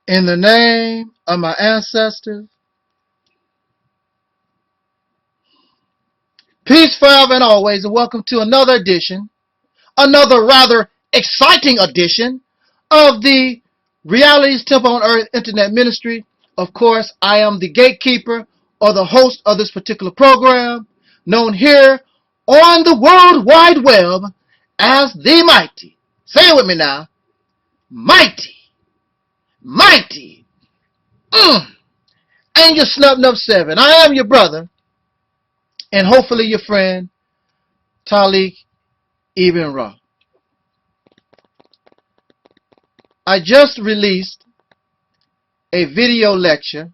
In the name of my ancestors, peace forever and always, and welcome to another edition, another rather exciting edition of the Reality's Temple on Earth Internet Ministry. Of course, I am the gatekeeper or the host of this particular program, known here on the World Wide Web as the Mighty. Say it with me now. Mighty. Mighty. And your snub nub 7. I am your brother, and hopefully your friend, Taalik Ibn'rad. I just released a video lecture,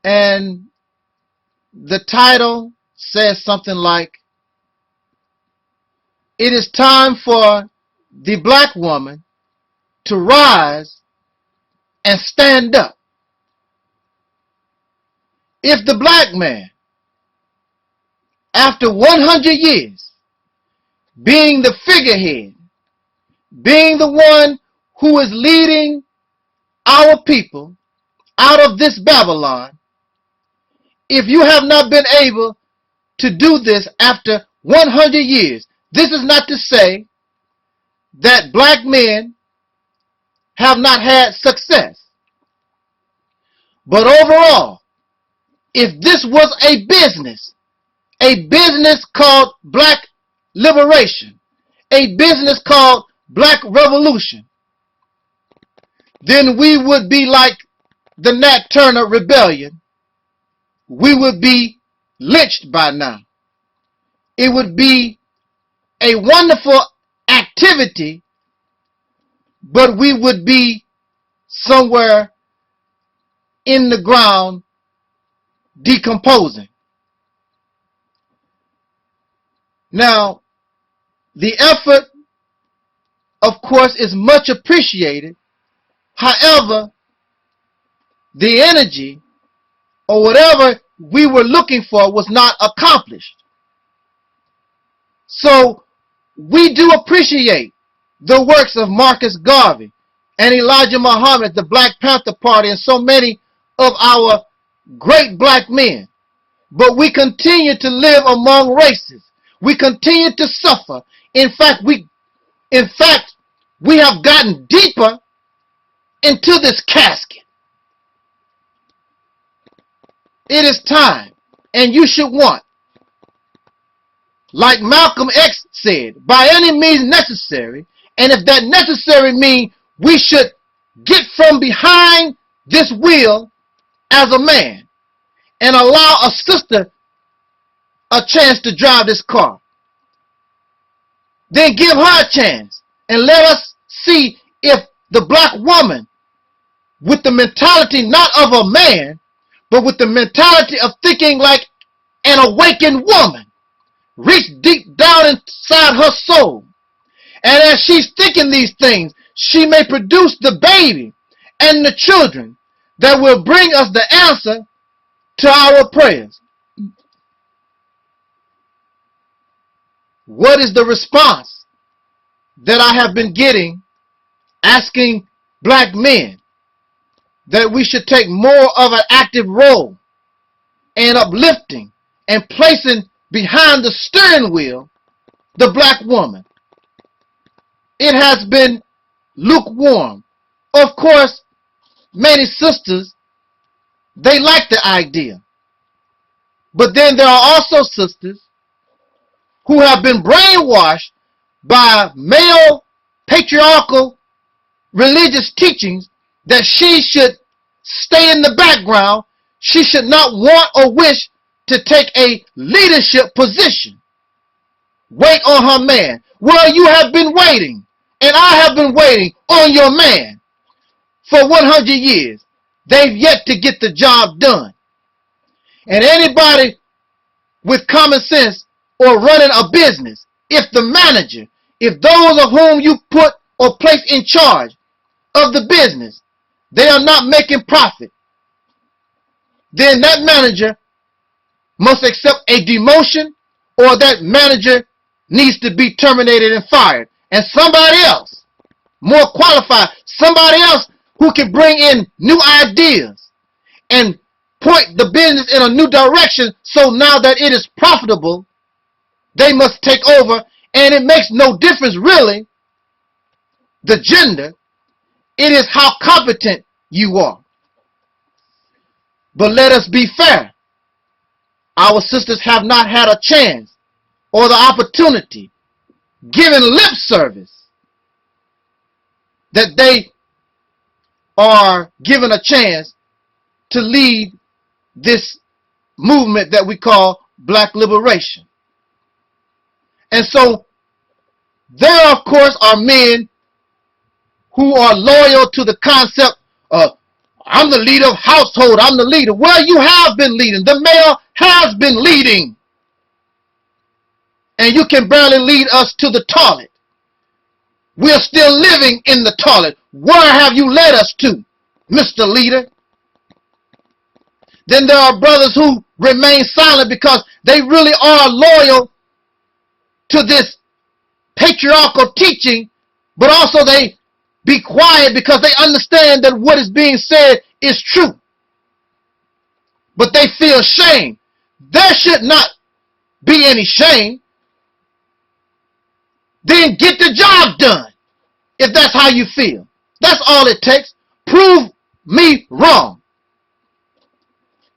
and the title says something like, "It is time for the black woman to rise and stand up." If the black man, after 100 years, being the figurehead, being the one who is leading our people out of this Babylon, if you have not been able to do this after 100 years, this is not to say that black men have not had success. But overall, if this was a business called black liberation, a business called black revolution, then we would be like the Nat Turner Rebellion. We would be lynched by now. It would be a wonderful activity, but we would be somewhere in the ground decomposing. Now, the effort, of course, is much appreciated. However, the energy or whatever we were looking for was not accomplished. So we do appreciate the works of Marcus Garvey and Elijah Muhammad, the Black Panther Party, and so many of our great black men. But we continue to live among races. We continue to suffer. In fact, we have gotten deeper into this casket. It is time, and you should want, like Malcolm X said, by any means necessary. And if that necessary means we should get from behind this wheel as a man and allow a sister a chance to drive this car, then give her a chance and let us see if the black woman, with the mentality not of a man, but with the mentality of thinking like an awakened woman, reach deep down inside her soul. And as she's thinking these things, she may produce the baby and the children that will bring us the answer to our prayers. What is the response that I have been getting, asking black men that we should take more of an active role in uplifting and placing behind the steering wheel the black woman? It has been lukewarm. Of course, many sisters, they like the idea. But then there are also sisters who have been brainwashed by male patriarchal religious teachings that she should stay in the background. She should not want or wish to take a leadership position. Wait on her man. Well, you have been waiting, and I have been waiting on your man for 100 years. They've yet to get the job done. And anybody with common sense or running a business, if the manager, if those of whom you put or place in charge of the business, they are not making profit, then that manager must accept a demotion, or that manager needs to be terminated and fired. And somebody else, more qualified, somebody else who can bring in new ideas and point the business in a new direction, so now that it is profitable, they must take over, and it makes no difference really, the gender. It is how competent you are. But let us be fair. Our sisters have not had a chance or the opportunity, given lip service, that they are given a chance to lead this movement that we call black liberation. And so there, of course, are men who are loyal to the concept of, I'm the leader of household, I'm the leader. Well, you have been leading. The male has been leading. And you can barely lead us to the toilet. We're still living in the toilet. Where have you led us to, Mr. Leader? Then there are brothers who remain silent because they really are loyal to this patriarchal teaching, but also they be quiet because they understand that what is being said is true. But they feel shame. There should not be any shame. Then get the job done, if that's how you feel. That's all it takes. Prove me wrong.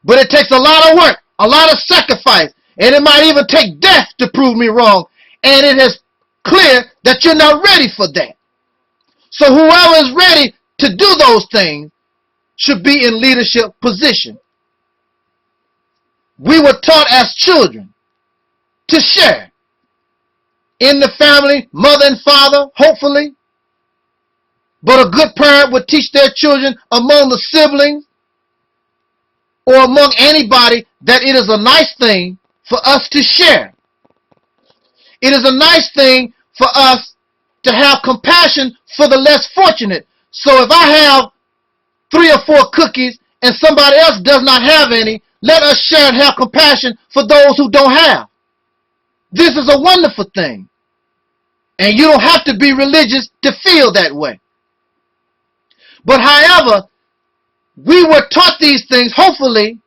But it takes a lot of work, a lot of sacrifice, and it might even take death to prove me wrong. And it is clear that you're not ready for that. So whoever is ready to do those things should be in leadership position. We were taught as children to share. In the family, mother and father, hopefully. But a good parent would teach their children among the siblings or among anybody that it is a nice thing for us to share. It is a nice thing for us to have compassion for the less fortunate. So if I have 3 or 4 cookies and somebody else does not have any, let us share and have compassion for those who don't have. This is a wonderful thing. And you don't have to be religious to feel that way. But however, we were taught these things, hopefully,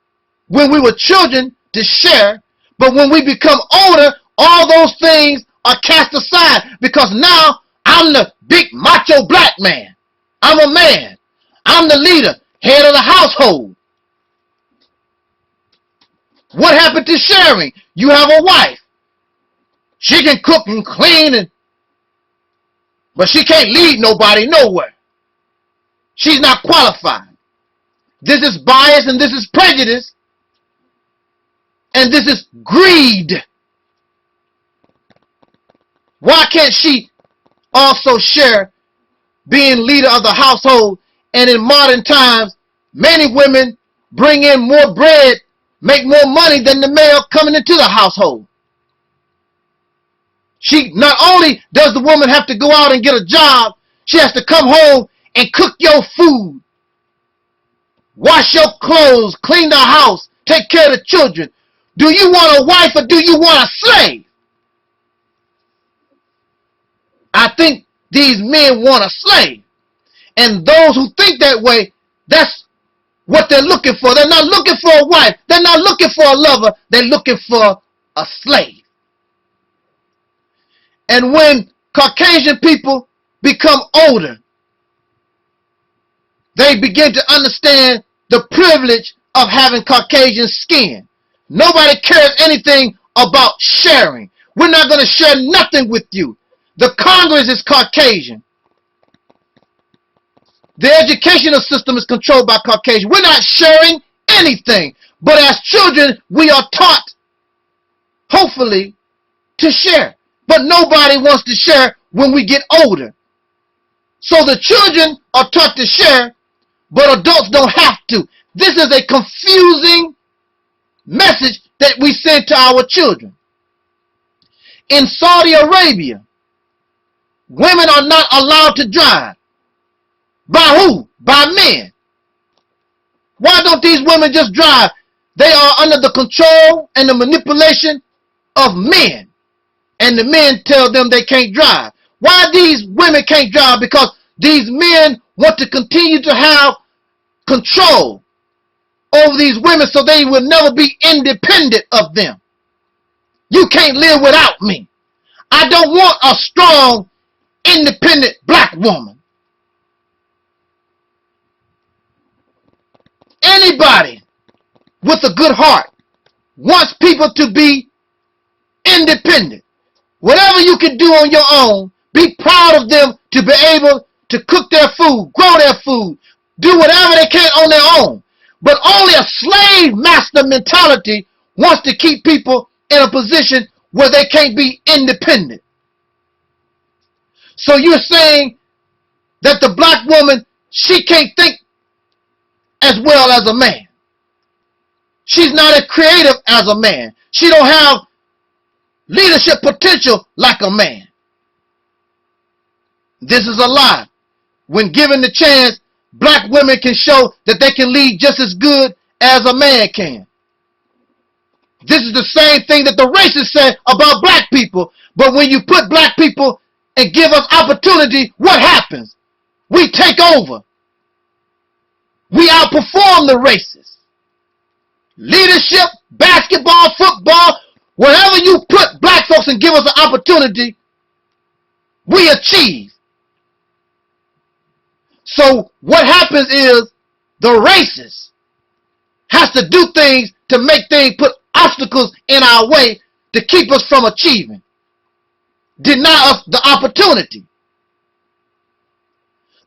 when we were children to share. But when we become older, all those things are cast aside. Because now, I'm the big macho black man. I'm a man. I'm the leader, head of the household. What happened to sharing? You have a wife. She can cook and clean, but she can't lead nobody nowhere. She's not qualified. This is bias and this is prejudice. And this is greed. Why can't she also share being leader of the household? And in modern times, many women bring in more bread, make more money than the male coming into the household. Not only does the woman have to go out and get a job, she has to come home and cook your food, wash your clothes, clean the house, take care of the children. Do you want a wife or do you want a slave? I think these men want a slave. And those who think that way, that's what they're looking for. They're not looking for a wife. They're not looking for a lover. They're looking for a slave. And when Caucasian people become older, they begin to understand the privilege of having Caucasian skin. Nobody cares anything about sharing. We're not going to share nothing with you. The Congress is Caucasian. The educational system is controlled by Caucasians. We're not sharing anything. But as children, we are taught, hopefully, to share. But nobody wants to share when we get older. So the children are taught to share, but adults don't have to. This is a confusing message that we send to our children. In Saudi Arabia, women are not allowed to drive. By who? By men. Why don't these women just drive? They are under the control and the manipulation of men. And the men tell them they can't drive. Why these women can't drive? Because these men want to continue to have control over these women so they will never be independent of them. You can't live without me. I don't want a strong, independent black woman. Anybody with a good heart wants people to be independent. Whatever you can do on your own, be proud of them to be able to cook their food, grow their food, do whatever they can on their own. But only a slave master mentality wants to keep people in a position where they can't be independent. So you're saying that the black woman, she can't think as well as a man. She's not as creative as a man. She don't have leadership potential like a man. This is a lie. When given the chance, black women can show that they can lead just as good as a man can. This is the same thing that the racists say about black people. But when you put black people and give us opportunity, what happens? We take over. We outperform the racists. Leadership, basketball, football, wherever you put black folks and give us an opportunity, we achieve. So what happens is the racist has to do things to make things, put obstacles in our way to keep us from achieving. Deny us the opportunity.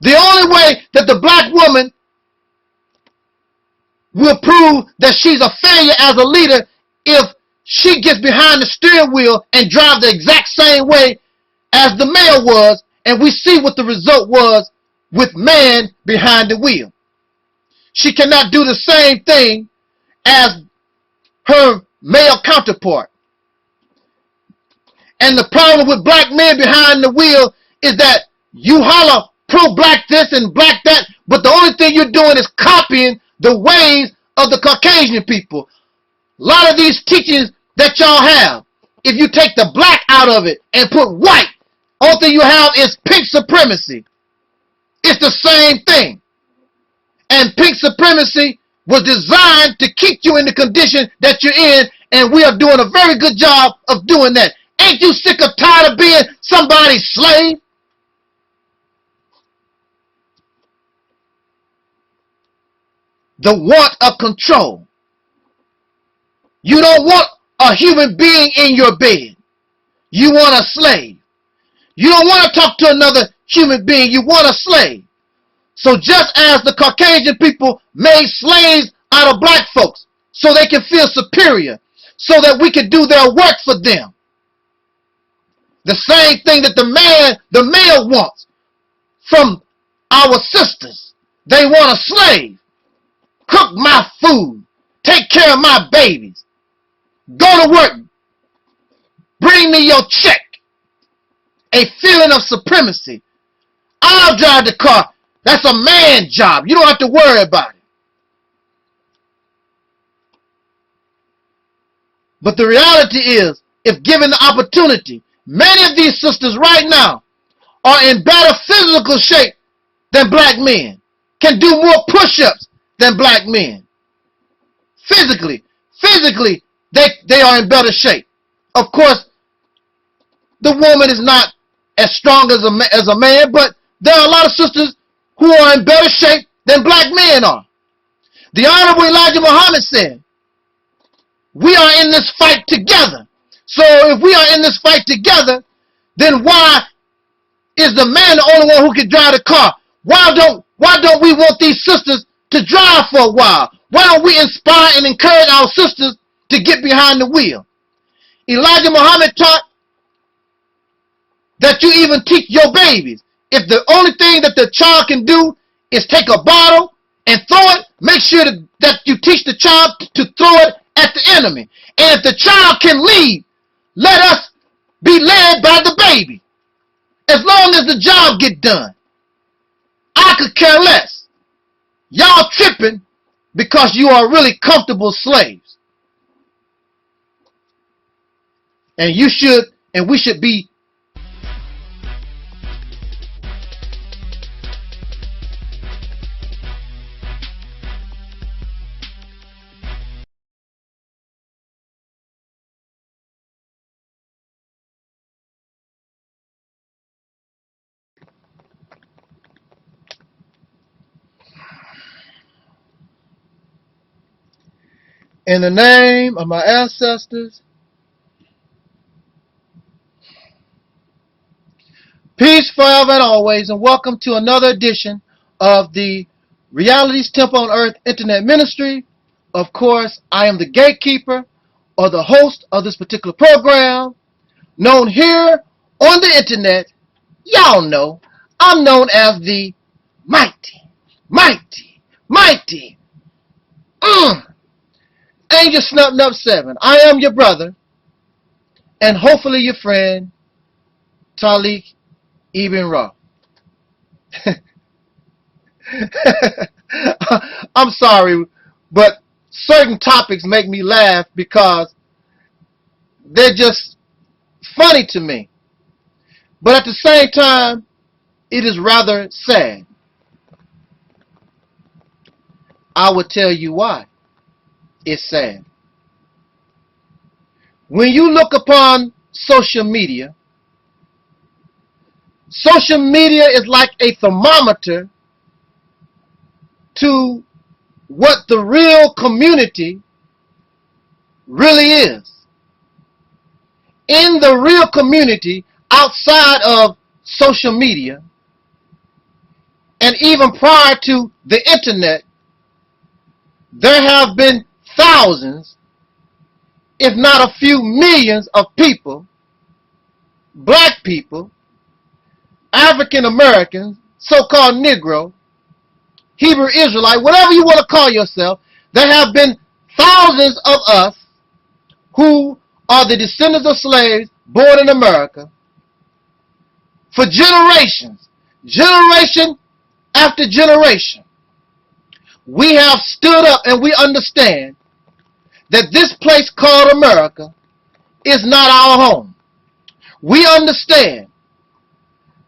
The only way that the black woman will prove that she's a failure as a leader if she gets behind the steering wheel and drives the exact same way as the male was, and we see what the result was with man behind the wheel. She cannot do the same thing as her male counterpart. And the problem with black men behind the wheel is that you holler pro-black this and black that, but the only thing you're doing is copying the ways of the Caucasian people. A lot of these teachings that y'all have, if you take the black out of it and put white, all thing you have is pink supremacy. It's the same thing. And pink supremacy was designed to keep you in the condition that you're in, and we are doing a very good job of doing that. Ain't you sick or tired of being somebody's slave? The want of control. You don't want a human being in your bed. You want a slave. You don't want to talk to another human being. You want a slave. So just as the Caucasian people made slaves out of black folks so they can feel superior, so that we can do their work for them, the same thing that the male wants from our sisters. They want a slave. Cook my food. Take care of my babies. Go to work. Bring me your check. A feeling of supremacy. I'll drive the car. That's a man's job. You don't have to worry about it. But the reality is, if given the opportunity, many of these sisters right now are in better physical shape than black men, can do more push-ups than black men. Physically, they are in better shape. Of course, the woman is not as strong as a man, but there are a lot of sisters who are in better shape than black men are. The Honorable Elijah Muhammad said, we are in this fight together. So if we are in this fight together, then why is the man the only one who can drive the car? Why don't we want these sisters to drive for a while? Why don't we inspire and encourage our sisters to get behind the wheel? Elijah Muhammad taught that you even teach your babies. If the only thing that the child can do is take a bottle and throw it, make sure that you teach the child to throw it at the enemy. And if the child can lead, let us be led by the baby. As long as the job get done. I could care less. Y'all tripping because you are really comfortable slaves. And you should, and we should be In the name of my ancestors, peace forever and always, and welcome to another edition of the Reality's Temple on Earth Internet Ministry. Of course, I am the gatekeeper or the host of this particular program, known here on the internet. Y'all know, I'm known as the mighty Angel Snub 7. I am your brother, and hopefully your friend, Taalik Ibn'rad. I'm sorry, but certain topics make me laugh because they're just funny to me. But at the same time, it is rather sad. I will tell you why it's sad. When you look upon social media is like a thermometer to what the real community really is. In the real community, outside of social media, and even prior to the internet, there have been thousands, if not a few millions of people, black people, African Americans, so-called Negro, Hebrew Israelite, whatever you want to call yourself, there have been thousands of us who are the descendants of slaves born in America for generations, generation after generation. We have stood up and we understand that this place called America is not our home. We understand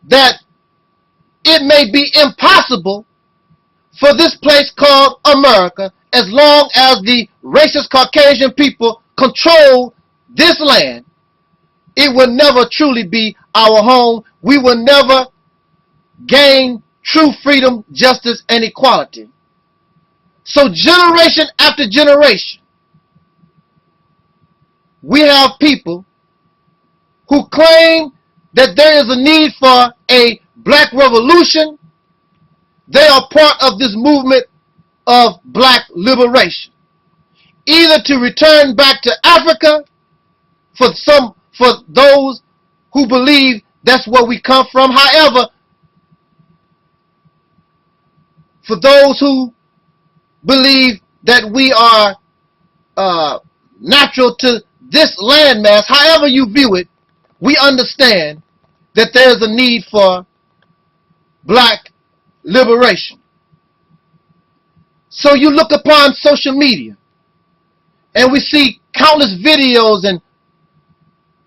that it may be impossible for this place called America, as long as the racist Caucasian people control this land, it will never truly be our home. We will never gain true freedom, justice, and equality. So generation after generation, we have people who claim that there is a need for a black revolution. They are part of this movement of black liberation. Either to return back to Africa for those who believe that's where we come from. However, for those who believe that we are natural to this landmass, however you view it, we understand that there's a need for black liberation. So you look upon social media and we see countless videos and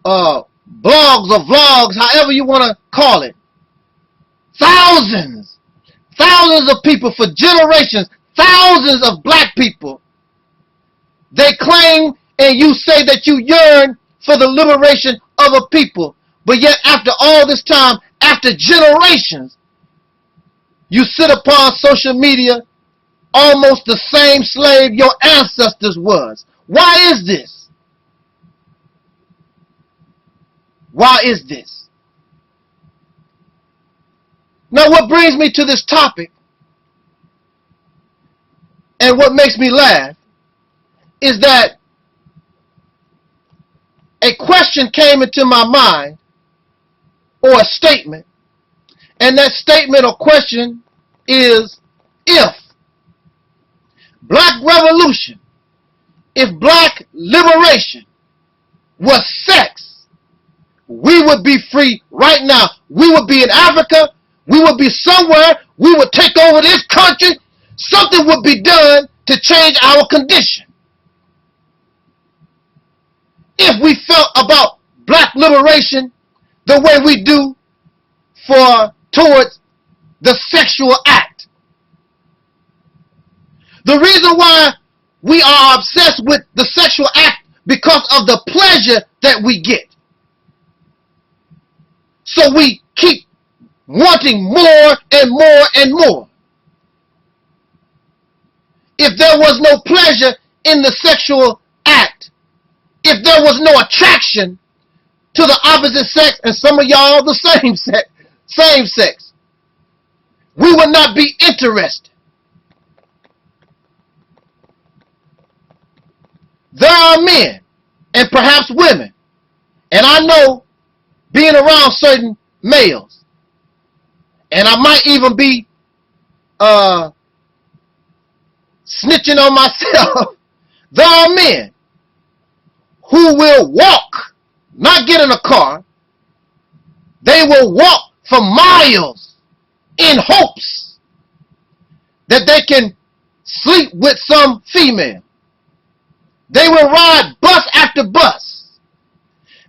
blogs or vlogs, however you want to call it. Thousands of people for generations, thousands of black people. They claim and you say that you yearn for the liberation of a people. But yet after all this time, after generations, you sit upon social media almost the same slave your ancestors was. Why is this? Why is this? Now what brings me to this topic and what makes me laugh is that a question came into my mind, or a statement, and that statement or question is, if black revolution, if black liberation was sex, we would be free right now. We would be in Africa, we would be somewhere, we would take over this country, something would be done to change our condition. If we felt about black liberation the way we do towards the sexual act. The reason why we are obsessed with the sexual act because of the pleasure that we get. So we keep wanting more and more and more. If there was no pleasure, in the sexual act if there was no attraction to the opposite sex, and some of y'all the same sex? We would not be interested. There are men, and perhaps women, and I know, being around certain males, and I might even be snitching on myself, there are men who will walk, not get in a car, they will walk for miles in hopes that they can sleep with some female. They will ride bus after bus.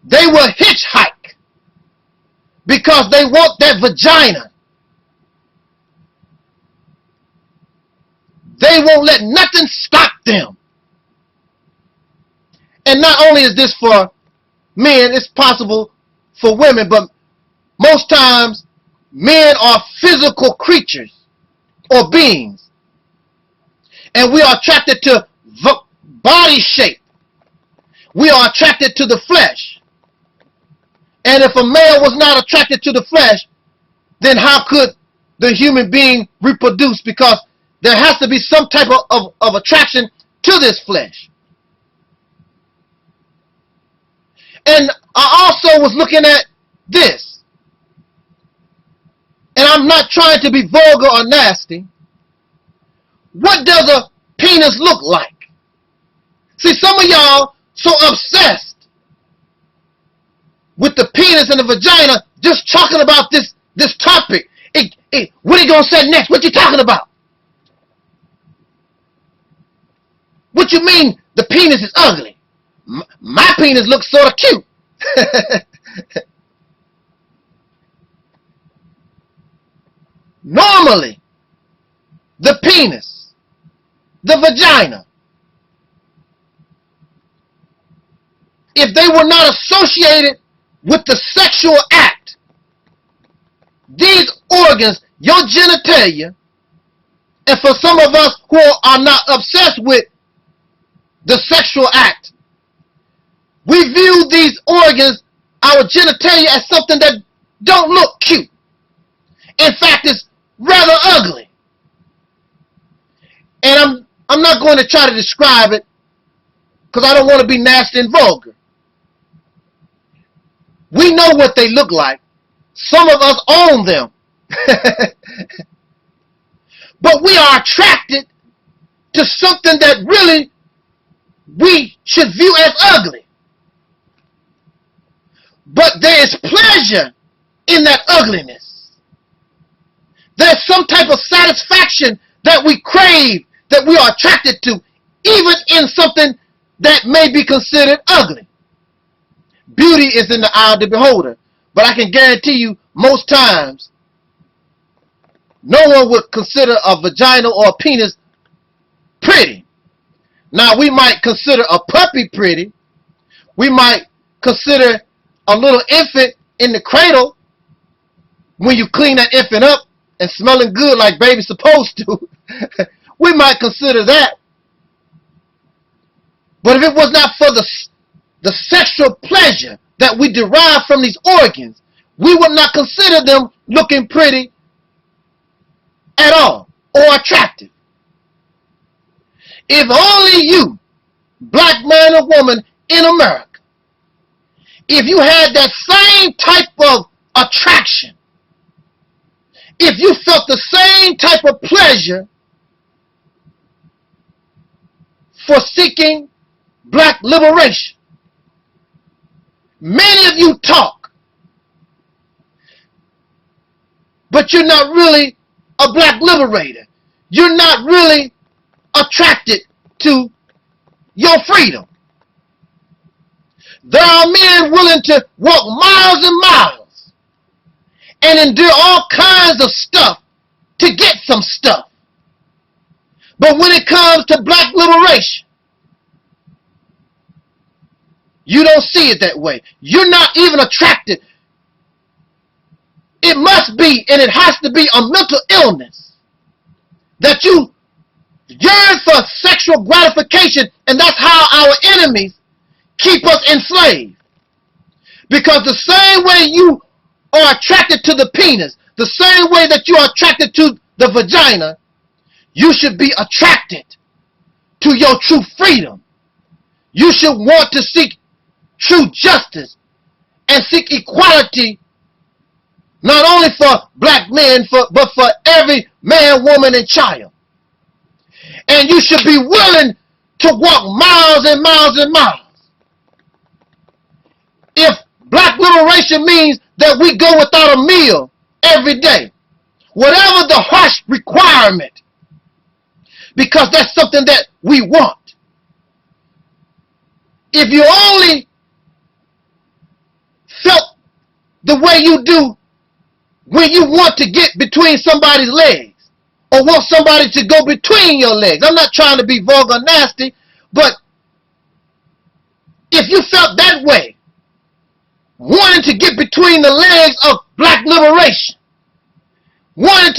They will hitchhike because they want that vagina. They won't let nothing stop them. And not only is this for men, it's possible for women, but most times men are physical creatures or beings. And we are attracted to body shape. We are attracted to the flesh. And if a male was not attracted to the flesh, then how could the human being reproduce? Because there has to be some type of attraction to this flesh. And I also was looking at this. And I'm not trying to be vulgar or nasty. What does a penis look like? See, some of y'all so obsessed with the penis and the vagina, just talking about this topic. What are you going to say next? What you talking about? What you mean the penis is ugly? My penis looks sort of cute. Normally, the penis, the vagina, if they were not associated with the sexual act, these organs, your genitalia, and for some of us who are not obsessed with the sexual act, we view these organs, our genitalia, as something that don't look cute. In fact, it's rather ugly. And I'm not going to try to describe it because I don't want to be nasty and vulgar. We know what they look like. Some of us own them. But we are attracted to something that really we should view as ugly. But there is pleasure in that ugliness. There's some type of satisfaction that we crave, that we are attracted to, even in something that may be considered ugly. Beauty is in the eye of the beholder. But I can guarantee you, most times, no one would consider a vagina or a penis pretty. Now, we might consider a puppy pretty. We might consider a little infant in the cradle, when you clean that infant up and smelling good like baby's supposed to. We might consider that. But if it was not for the sexual pleasure that we derive from these organs, we would not consider them looking pretty at all or attractive. If only you, black man or woman in America, if you had that same type of attraction, if you felt the same type of pleasure for seeking black liberation. Many of you talk, but you're not really a black liberator. You're not really attracted to your freedom. There are men willing to walk miles and miles and endure all kinds of stuff to get some stuff. But when it comes to black liberation, you don't see it that way. You're not even attracted. It must be, and it has to be, a mental illness that you yearn for sexual gratification, and that's how our enemies keep us enslaved. Because the same way you are attracted to the penis, the same way that you are attracted to the vagina, you should be attracted to your true freedom. You should want to seek true justice and seek equality, not only for black men, but for every man, woman, and child. And you should be willing to walk miles and miles and miles. If black liberation means that we go without a meal every day, whatever the harsh requirement, because that's something that we want. If you only felt the way you do when you want to get between somebody's legs, or want somebody to go between your legs. I'm not trying to be vulgar or nasty, but if you felt that way, wanting to get between the legs of black liberation, wanted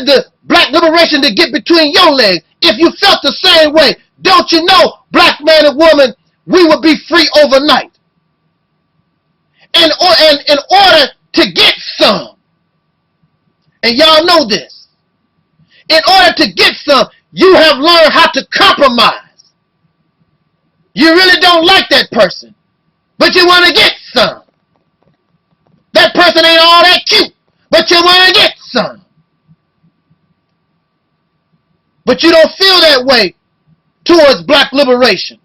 the black liberation to get between your legs, if you felt the same way, don't you know, black man and woman, we would be free overnight. And in order to get some, and y'all know this, in order to get some, you have learned how to compromise. You really don't like that person, but you want to get some. That person ain't all that cute, but you want to get some. But you don't feel that way towards black liberation.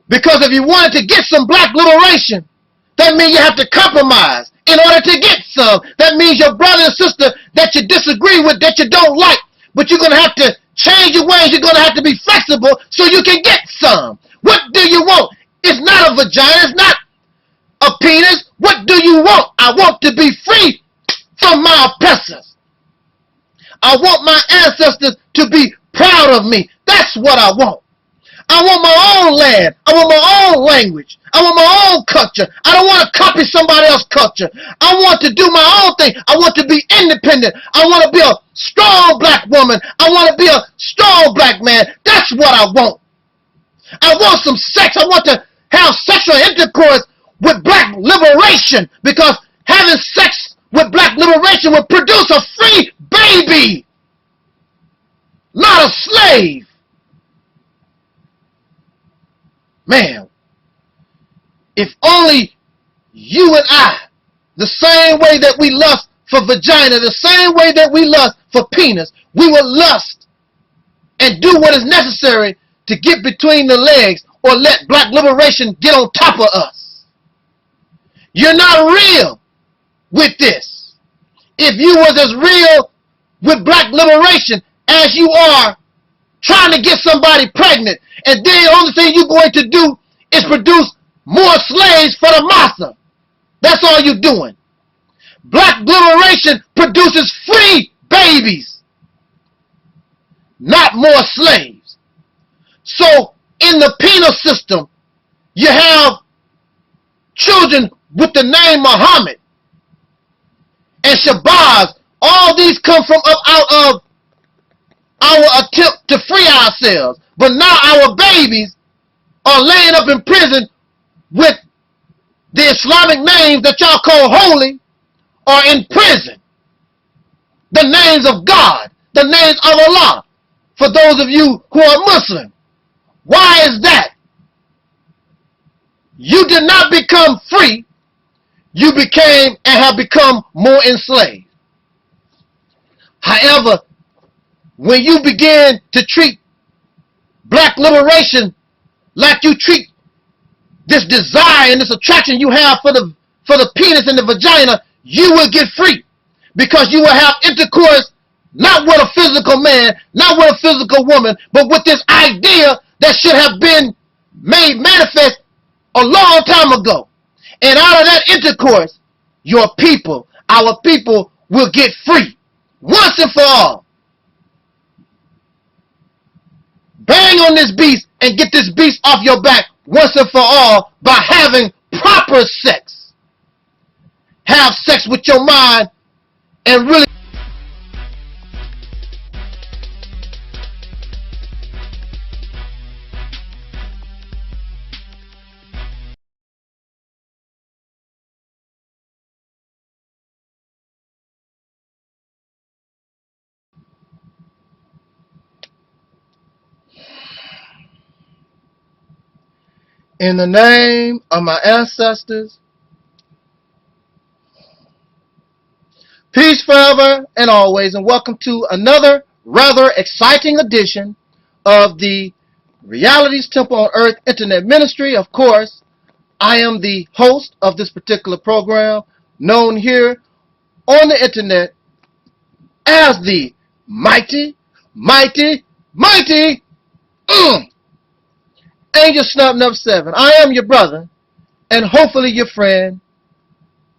Because if you wanted to get some black liberation, that means you have to compromise in order to get some. That means your brother and sister that you disagree with, that you don't like, but you're going to have to change your ways. You're going to have to be flexible so you can get some. What do you want? It's not a vagina. It's not a penis. What do you want? I want to be free from my oppressors. I want my ancestors to be proud of me. That's what I want. I want my own land. I want my own language. I want my own culture. I don't want to copy somebody else's culture. I want to do my own thing. I want to be independent. I want to be a strong black woman. I want to be a strong black man. That's what I want. I want some sex. I want to have sexual intercourse with black liberation, because having sex with black liberation will produce a free baby, not a slave. Man, if only you and I, the same way that we lust for vagina, the same way that we lust for penis, we will lust and do what is necessary to get between the legs, or let black liberation get on top of us. You're not real with this. If you was as real with black liberation as you are trying to get somebody pregnant, and then the only thing you're going to do is produce more slaves for the massa. That's all you're doing. Black liberation produces free babies, not more slaves. So in the penal system, you have children with the name Muhammad and Shabazz. All these come from up out of our attempt to free ourselves. But now our babies are laying up in prison with the Islamic names that y'all call holy, are in prison. The names of God, the names of Allah, for those of you who are Muslim. Why is that? You did not become free. You became and have become more enslaved. However, when you begin to treat black liberation like you treat this desire and this attraction you have for the penis and the vagina, you will get free, because you will have intercourse not with a physical man, not with a physical woman, but with this idea that should have been made manifest a long time ago. And out of that intercourse, your people, our people, will get free once and for all. Bang on this beast and get this beast off your back once and for all by having proper sex. Have sex with your mind and really In the name of my ancestors, peace forever and always, and welcome to another rather exciting edition of the Reality's Temple on Earth Internet Ministry. Of course, I am the host of this particular program, known here on the internet as the mighty Angel Snub Nub 7. I am your brother, and hopefully your friend,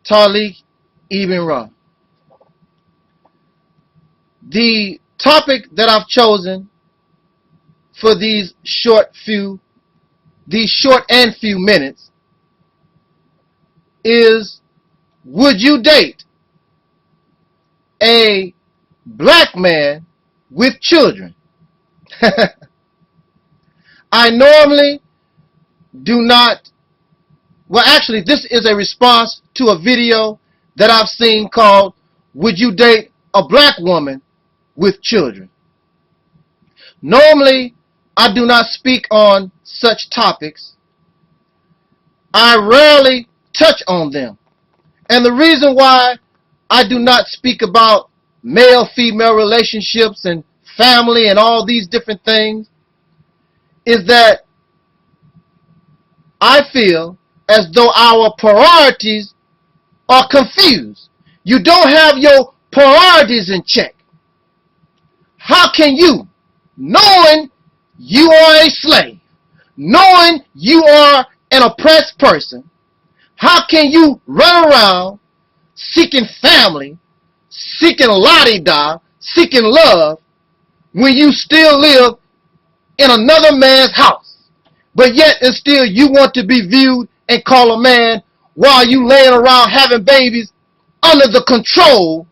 Taalik Ibn'rad. The topic that I've chosen for these short and few minutes is, would you date a black man with children? I normally do not, well actually this is a response to a video that I've seen called, would you date a black woman with children? Normally, I do not speak on such topics. I rarely touch on them. And the reason why I do not speak about male-female relationships and family and all these different things is that I feel as though our priorities are confused. You don't have your priorities in check. How can you, knowing you are a slave, knowing you are an oppressed person, how can you run around seeking family, seeking la-di-da, seeking love, when you still live in another man's house, but yet and still you want to be viewed and called a man while you laying around having babies under the control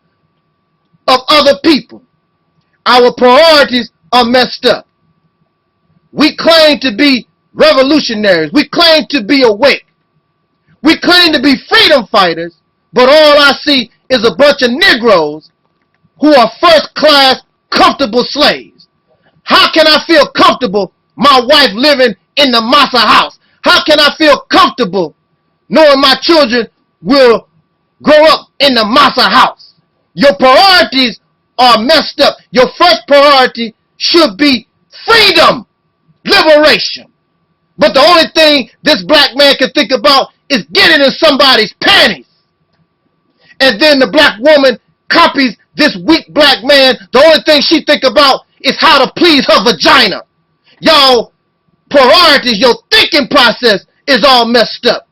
of other people? Our priorities are messed up. We claim to be revolutionaries. We claim to be awake. We claim to be freedom fighters, but all I see is a bunch of Negroes who are first-class comfortable slaves. How can I feel comfortable, my wife living in the massa house? How can I feel comfortable knowing my children will grow up in the massa house? Your priorities are messed up. Your first priority should be freedom, liberation. But the only thing this black man can think about is getting in somebody's panties. And then the black woman copies this weak black man. The only thing she think about is how to please her vagina. Y'all priorities, your thinking process is all messed up.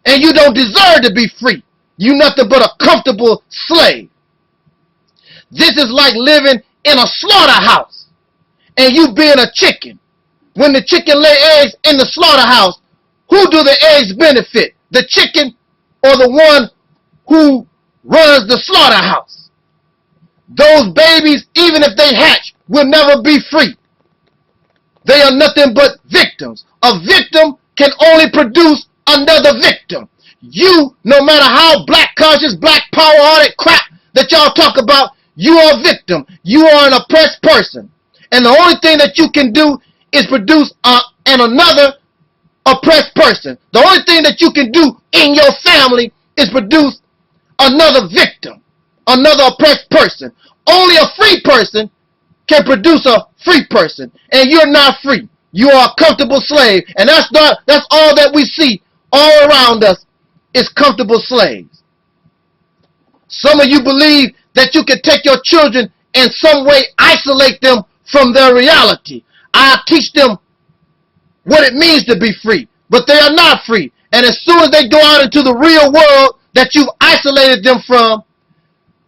And you don't deserve to be free. You nothing but a comfortable slave. This is like living in a slaughterhouse and you being a chicken. When the chicken lay eggs in the slaughterhouse, who do the eggs benefit? The chicken or the one who runs the slaughterhouse? Those babies, even if they hatch, will never be free. They are nothing but victims. A victim can only produce another victim. You, no matter how black conscious, black power-hearted crap that y'all talk about, you are a victim. You are an oppressed person. And the only thing that you can do is produce another oppressed person. The only thing that you can do in your family is produce another victim, another oppressed person. Only a free person can produce a free person, and you're not free. You are a comfortable slave, and that's all that we see all around us is comfortable slaves. Some of you believe that you can take your children and some way isolate them from their reality. I teach them what it means to be free, but they are not free. And as soon as they go out into the real world that you've isolated them from,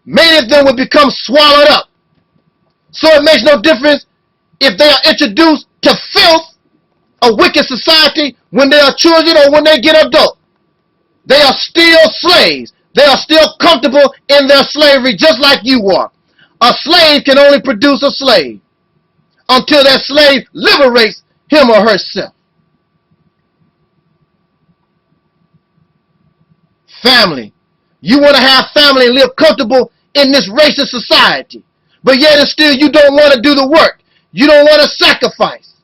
many of them will become swallowed up. So it makes no difference if they are introduced to filth, a wicked society, when they are children or when they get adult. They are still slaves. They are still comfortable in their slavery just like you are. A slave can only produce a slave until that slave liberates him or herself. Family. You want to have family and live comfortable in this racist society. But yet and still you don't want to do the work. You don't want to sacrifice.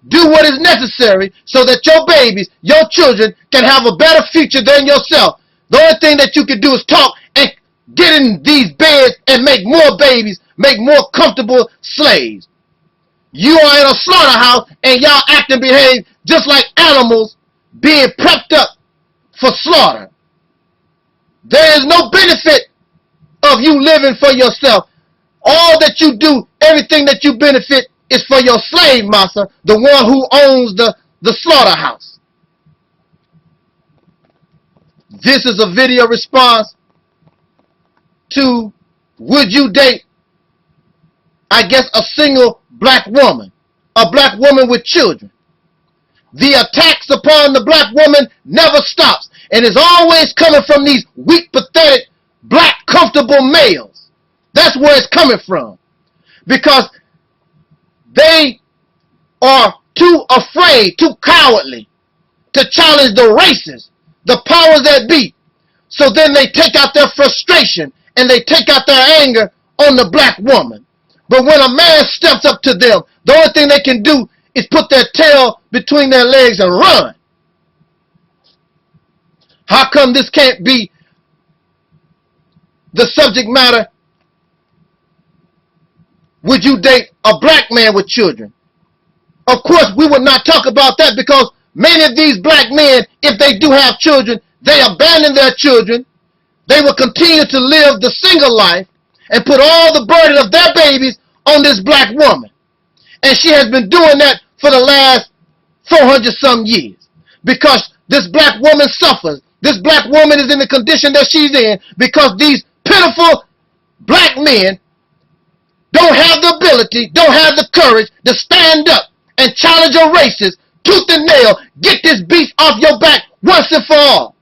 do what is necessary so that your babies, your children, can have a better future than yourself. The only thing that you can do is talk and get in these beds and make more babies, make more comfortable slaves. You are in a slaughterhouse and y'all act and behave just like animals being prepped up for slaughter. There is no benefit of you living for yourself. All that you do, everything that you benefit is for your slave master, the one who owns the slaughterhouse. This is a video response to, would you date, I guess, a single black woman, a black woman with children? The attacks upon the black woman never stops, and is always coming from these weak, pathetic, black, comfortable males. That's where it's coming from. Because they are too afraid, too cowardly to challenge the races, the powers that be. So then they take out their frustration and they take out their anger on the black woman. But when a man steps up to them, the only thing they can do is put their tail between their legs and run. How come this can't be the subject matter? Would you date a black man with children? Of course, we would not talk about that, because many of these black men, if they do have children, they abandon their children. They will continue to live the single life and put all the burden of their babies on this black woman. And she has been doing that for the last 400 some years, because this black woman suffers. This black woman is in the condition that she's in because these pitiful black men don't have the ability, don't have the courage to stand up and challenge your races tooth and nail. Get this beast off your back once and for all.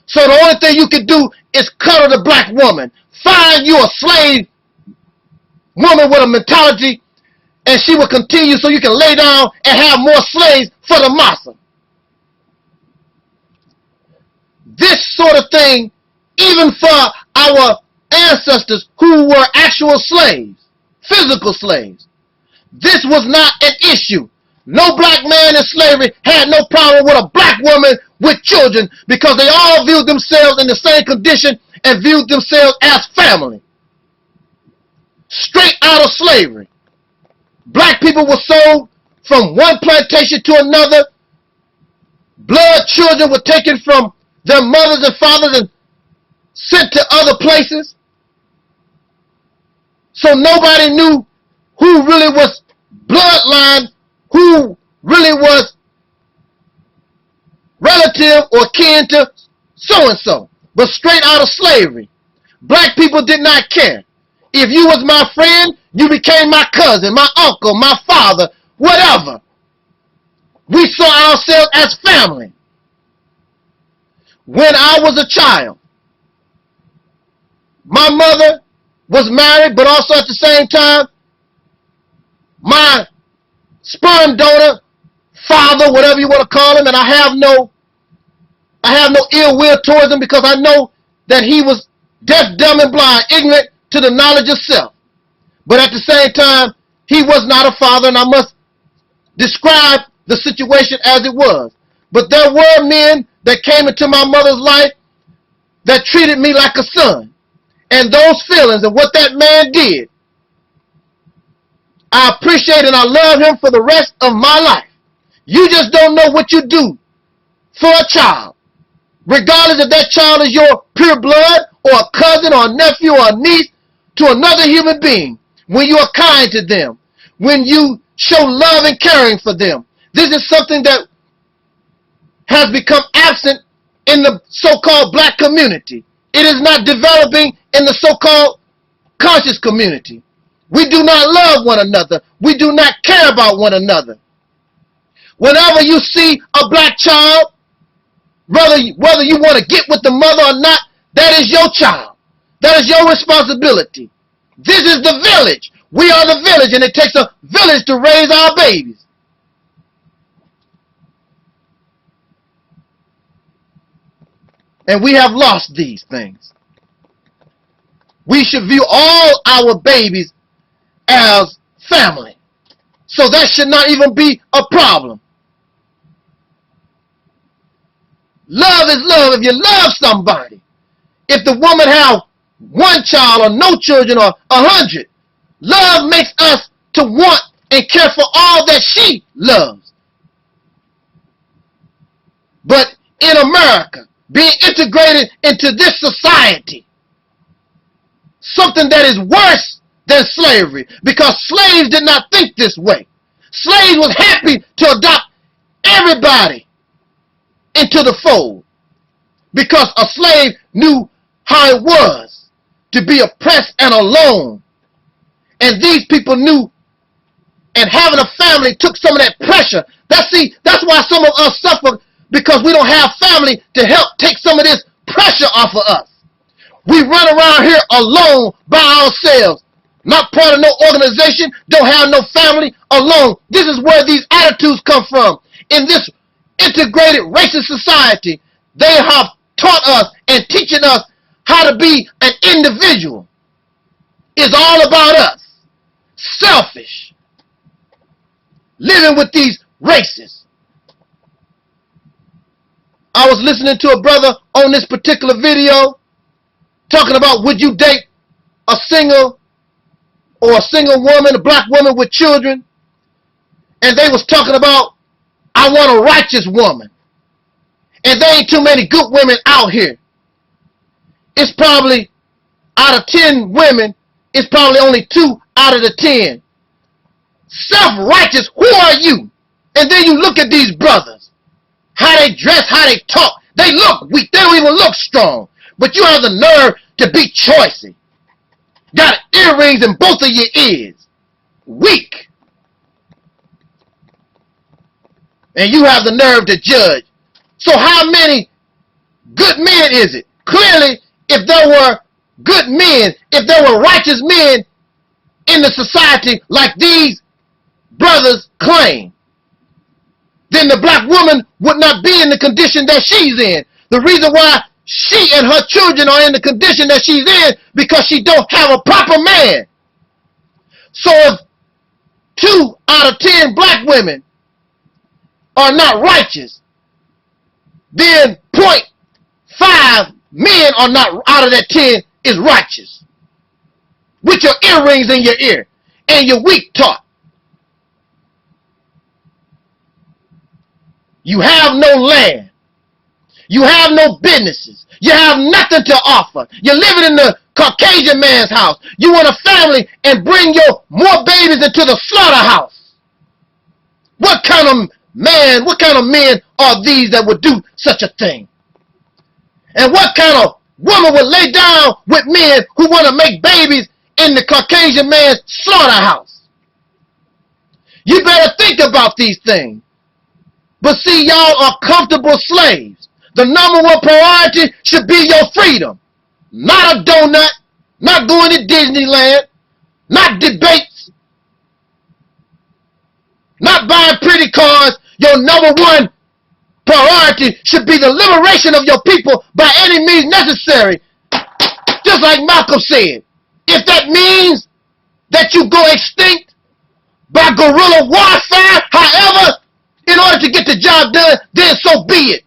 So the only thing you can do is cuddle the black woman. Find you a slave woman with a mentality, and she will continue so you can lay down and have more slaves for the massa. This sort of thing, even for our ancestors who were actual slaves, physical slaves, this was not an issue. No black man in slavery had no problem with a black woman with children, because they all viewed themselves in the same condition and viewed themselves as family. Straight out of slavery. Black people were sold from one plantation to another. Blood children were taken from their mothers and fathers and sent to other places. So nobody knew who really was bloodline, who really was relative or kin to so-and-so. But straight out of slavery, black people did not care. If you was my friend, you became my cousin, my uncle, my father, whatever. We saw ourselves as family. When I was a child, my mother was married, but also at the same time, my sperm donor, father, whatever you want to call him, and I have no ill will towards him, because I know that he was deaf, dumb, and blind, ignorant to the knowledge of self. But at the same time, he was not a father, and I must describe the situation as it was. But there were men that came into my mother's life that treated me like a son. And those feelings and what that man did, I appreciate and I love him for the rest of my life. You just don't know what you do for a child. Regardless if that child is your pure blood or a cousin or a nephew or a niece to another human being. When you are kind to them. When you show love and caring for them. This is something that has become absent in the so-called black community. It is not developing in the so-called conscious community. We do not love one another. We do not care about one another. Whenever you see a black child, whether you want to get with the mother or not, that is your child. That is your responsibility. This is the village. We are the village, and it takes a village to raise our babies. And we have lost these things. We should view all our babies as family. So that should not even be a problem. Love is love if you love somebody. If the woman have one child or no children or 100, love makes us to want and care for all that she loves. But in America, being integrated into this society, something that is worse than slavery, because slaves did not think this way. Slaves was happy to adopt everybody into the fold, because a slave knew how it was to be oppressed and alone. And these people knew, and having a family took some of that pressure. That's why some of us suffer, because we don't have family to help take some of this pressure off of us. We run around here alone by ourselves, not part of no organization, don't have no family, alone. This is where these attitudes come from. In this integrated racist society, they have taught us and teaching us how to be an individual. It's all about us. Selfish. Living with these races. I was listening to a brother on this particular video talking about, would you date a single woman, a black woman with children? And they was talking about, I want a righteous woman. And there ain't too many good women out here. It's probably, out of 10 women, it's probably only 2 out of the 10. Self-righteous, who are you? And then you look at these brothers, how they dress, how they talk. They look weak, they don't even look strong. But you have the nerve to be choicy. Got earrings in both of your ears. Weak. And you have the nerve to judge. So how many good men is it? Clearly, if there were good men, if there were righteous men in the society like these brothers claim, then the black woman would not be in the condition that she's in. The reason why she and her children are in the condition that she's in, because she don't have a proper man. So if 2 out of 10 black women are not righteous, then 0.5 men are not, out of that 10 is righteous. With your earrings in your ear and your weak talk. You have no land. You have no businesses. You have nothing to offer. You're living in the Caucasian man's house. You want a family and bring your more babies into the slaughterhouse. What kind of man, what kind of men are these that would do such a thing? And what kind of woman would lay down with men who want to make babies in the Caucasian man's slaughterhouse? You better think about these things. But see, y'all are comfortable slaves. The number one priority should be your freedom. Not a donut, not going to Disneyland, not debates, not buying pretty cars. Your number one priority should be the liberation of your people by any means necessary. Just like Malcolm said, if that means that you go extinct by guerrilla warfare, however, in order to get the job done, then so be it.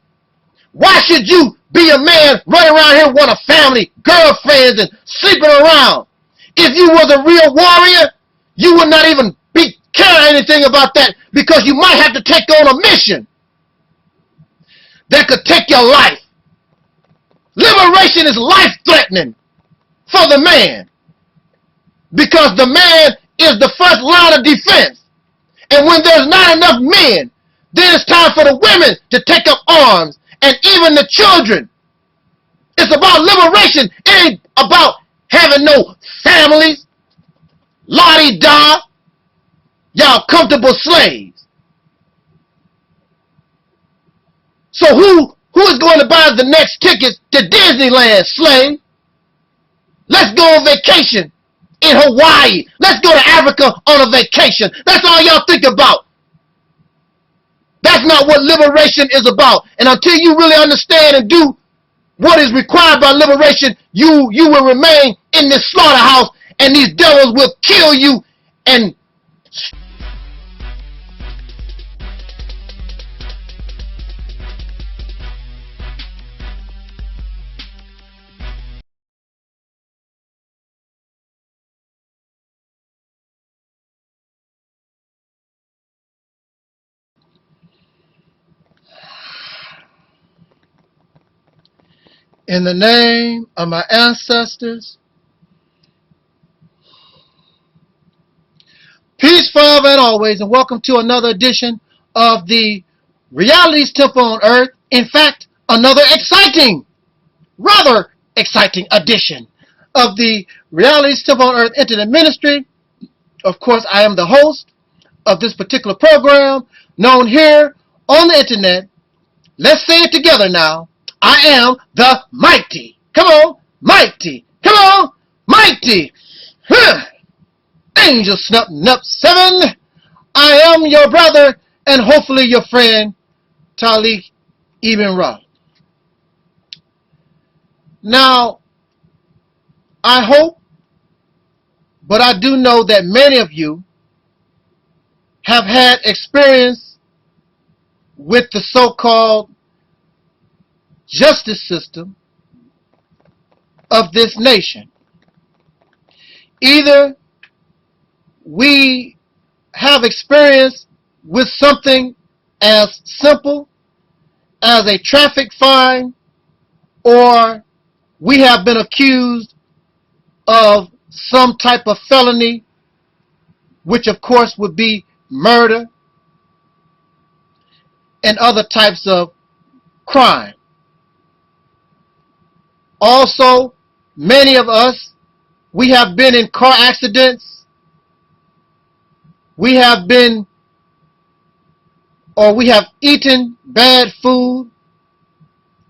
Why should you be a man running around here with a family, girlfriends, and sleeping around? If you was a real warrior, you would not even be caring anything about that, because you might have to take on a mission that could take your life. Liberation is life-threatening for the man, because the man is the first line of defense. And when there's not enough men, then it's time for the women to take up arms, and even the children. It's about liberation. It ain't about having no families. La-di-da. Y'all comfortable slaves. So who is going to buy the next tickets to Disneyland, slave? Let's go on vacation in Hawaii. Let's go to Africa on a vacation. That's all y'all think about. That's not what liberation is about. And until you really understand and do what is required by liberation, you will remain in this slaughterhouse, and these devils will kill you. And In the name of my ancestors, peace forever and always, and welcome to another edition of the Reality's Temple on Earth. In fact, another rather exciting edition of the Reality's Temple on Earth Internet Ministry. Of course, I am the host of this particular program, known here on the internet. Let's say it together now. I am the mighty. Come on, mighty. Come on, mighty. Angel Snup Nup 7. I am your brother and hopefully your friend, Taalik Ibn'rad. Now, I hope, but I do know that many of you have had experience with the so-called justice system of this nation. Either we have experience with something as simple as a traffic fine, or we have been accused of some type of felony, which of course would be murder and other types of crime. Also, many of us, we have been in car accidents. We have been, or we have eaten bad food,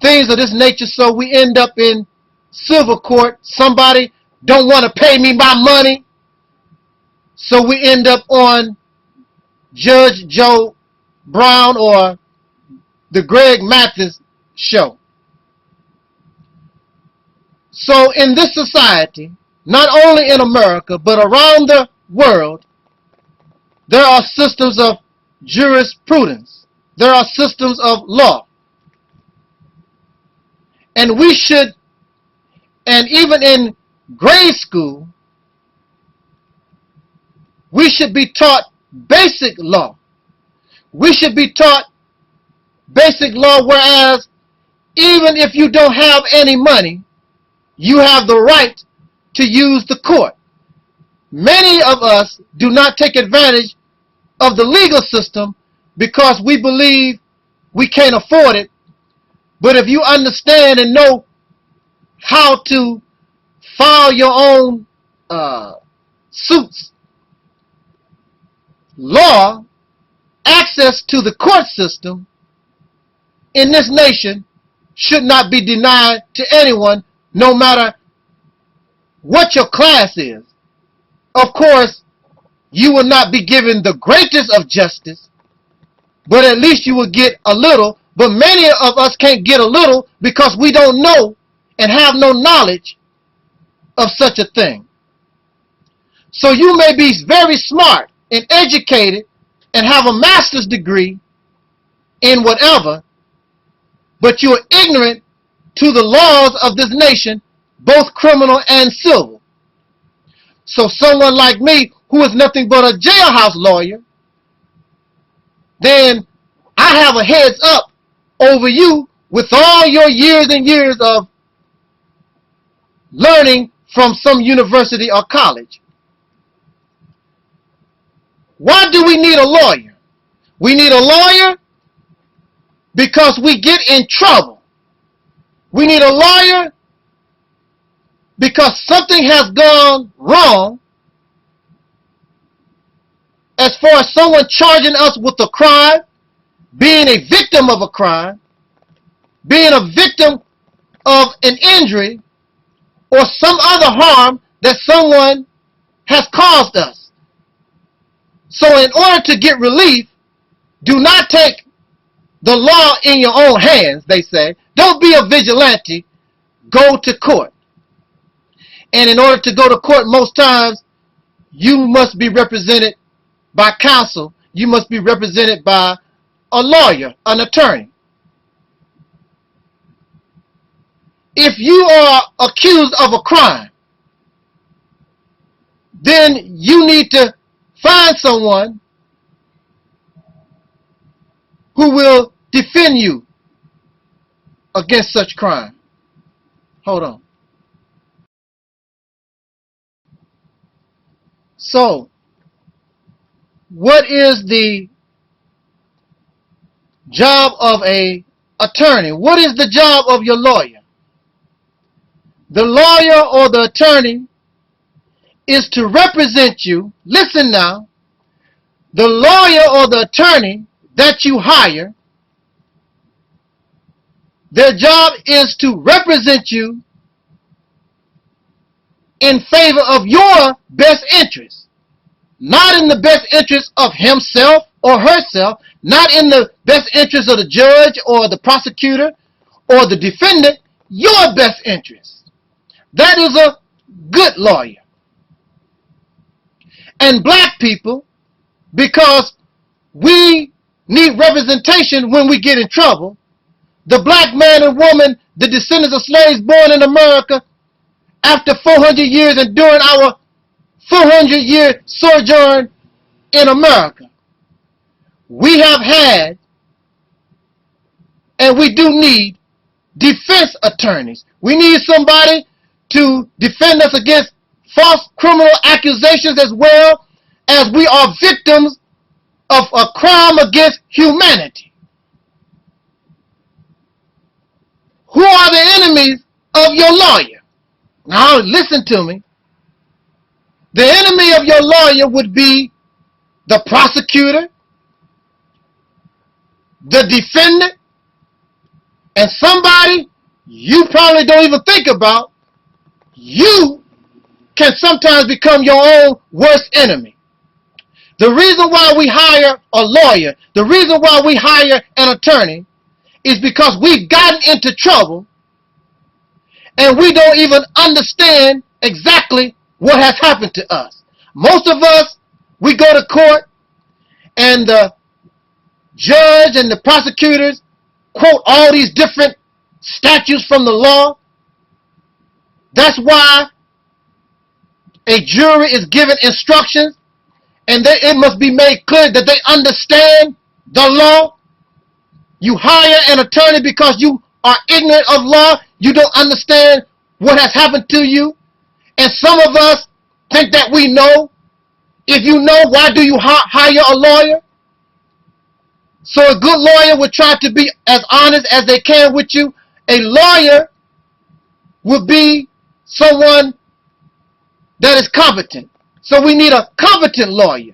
things of this nature, so we end up in civil court. Somebody don't want to pay me my money, so we end up on Judge Joe Brown or the Greg Mathis show. So in this society, not only in America, but around the world, there are systems of jurisprudence. There are systems of law. And we should, and even in grade school, we should be taught basic law. We should be taught basic law, whereas even if you don't have any money, you have the right to use the court. Many of us do not take advantage of the legal system because we believe we can't afford it. But if you understand and know how to file your own suits, law, access to the court system in this nation should not be denied to anyone, no matter what your class is. Of course, you will not be given the greatest of justice, but at least you will get a little. But many of us can't get a little because we don't know and have no knowledge of such a thing. So you may be very smart and educated and have a master's degree in whatever, but you are ignorant to the laws of this nation, both criminal and civil. So someone like me, who is nothing but a jailhouse lawyer, then I have a heads up over you with all your years and years of learning from some university or college. Why do we need a lawyer? We need a lawyer because we get in trouble. We need a lawyer because something has gone wrong as far as someone charging us with a crime, being a victim of a crime, being a victim of an injury, or some other harm that someone has caused us. So in order to get relief, do not take the law in your own hands, they say. Don't be a vigilante. Go to court. And in order to go to court, most times, you must be represented by counsel. You must be represented by a lawyer, an attorney. If you are accused of a crime, then you need to find someone who will defend you against such crime. Hold on. So, what is the job of a attorney? What is the job of your lawyer? The lawyer or the attorney is to represent you. Listen now. The lawyer or the attorney that you hire, their job is to represent you in favor of your best interest. Not in the best interest of himself or herself, not in the best interest of the judge or the prosecutor or the defendant, your best interest. That is a good lawyer. And black people, because we need representation when we get in trouble, the black man and woman, the descendants of slaves born in America, after 400 years and during our 400-year sojourn in America, we have had, and we do need, defense attorneys. We need somebody to defend us against false criminal accusations, as well as we are victims of a crime against humanity. Who are the enemies of your lawyer? Now listen to me. The enemy of your lawyer would be the prosecutor, the defendant, and somebody you probably don't even think about. You can sometimes become your own worst enemy. The reason why we hire a lawyer, the reason why we hire an attorney, is because we've gotten into trouble and we don't even understand exactly what has happened to us. Most of us, we go to court and the judge and the prosecutors quote all these different statutes from the law. That's why a jury is given instructions, and it must be made clear that they understand the law. You hire an attorney because you are ignorant of law. You don't understand what has happened to you. And some of us think that we know. If you know, why do you hire a lawyer? So a good lawyer would try to be as honest as they can with you. A lawyer would be someone that is competent. So we need a competent lawyer.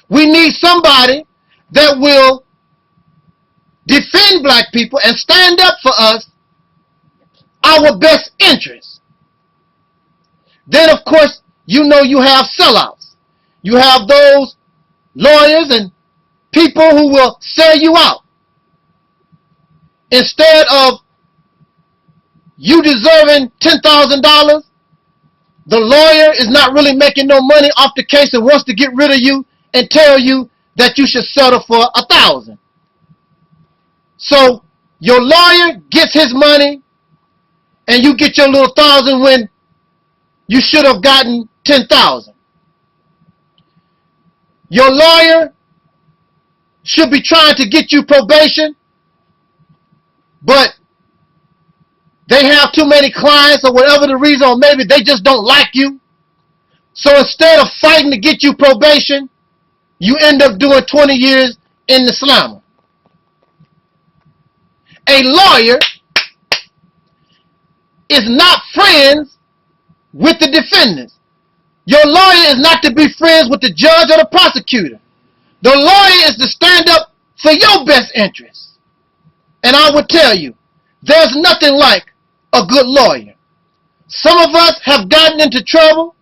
We need somebody that will defend black people and stand up for us, our best interests. Then, of course, you know you have sellouts. You have those lawyers and people who will sell you out. Instead of you deserving $10,000, the lawyer is not really making no money off the case and wants to get rid of you and tell you that you should settle for $1,000. So your lawyer gets his money and you get your little $1,000 when you should have gotten $10,000. Your lawyer should be trying to get you probation, but they have too many clients or whatever the reason, or maybe they just don't like you. So instead of fighting to get you probation, you end up doing 20 years in the slammer. A lawyer is not friends with the defendants. Your lawyer is not to be friends with the judge or the prosecutor. The lawyer is to stand up for your best interests. And I would tell you, there's nothing like a good lawyer. Some of us have gotten into trouble,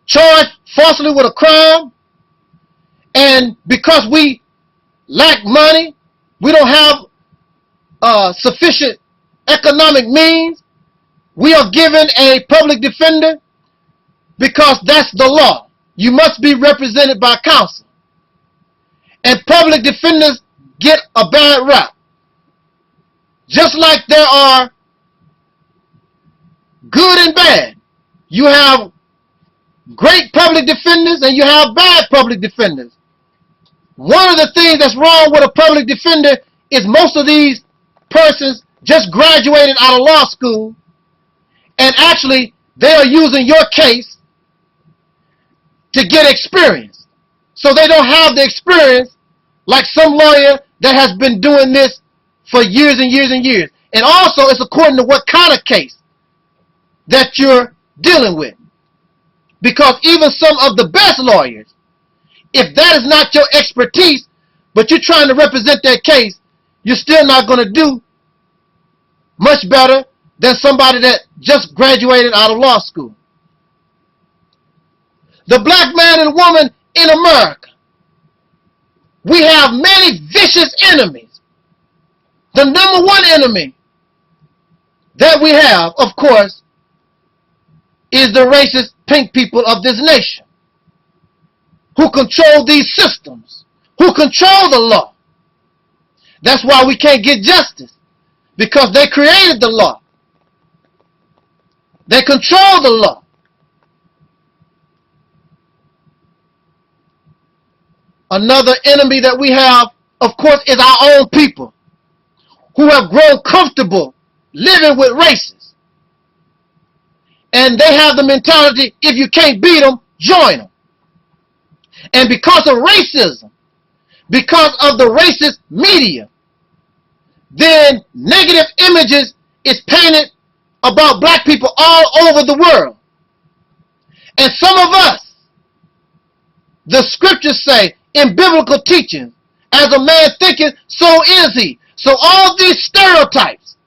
charged falsely with a crime, and because we lack money, we don't have sufficient economic means, we are given a public defender because that's the law. You must be represented by counsel. And public defenders get a bad rap. Just like there are good and bad. You have great public defenders and you have bad public defenders. One of the things that's wrong with a public defender is most of these persons just graduated out of law school, and actually they are using your case to get experience. So they don't have the experience like some lawyer that has been doing this for years and years and years. And also it's according to what kind of case that you're dealing with. Because even some of the best lawyers, if that is not your expertise, but you're trying to represent that case, you're still not going to do much better than somebody that just graduated out of law school. The black man and woman in America, we have many vicious enemies. The number one enemy that we have, of course, is the racist pink people of this nation, who control these systems, who control the law. That's why we can't get justice, because they created the law. They control the law. Another enemy that we have, of course, is our own people, who have grown comfortable living with racists. And they have the mentality, if you can't beat them, join them. And because of racism, because of the racist media, then negative images is painted about black people all over the world. And some of us, the scriptures say in biblical teaching, as a man thinketh, so is he. So all these stereotypes,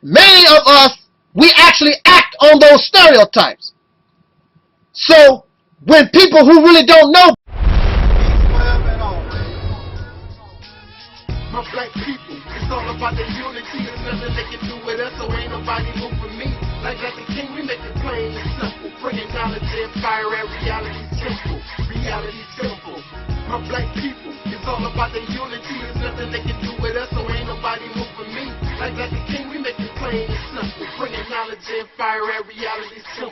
many of us, we actually act on those stereotypes. So when people who really don't know, my black people, it's all about the unity. There's nothing they can do with us, so ain't nobody move for me. Like the king, we make it plain and simple. Bringing knowledge and fire at reality simple. Reality simple. My black people, it's all about the unity. There's nothing they can do with us, so ain't nobody move for me. Like the king, we make it plain and simple. Bringing knowledge and fire at reality simple.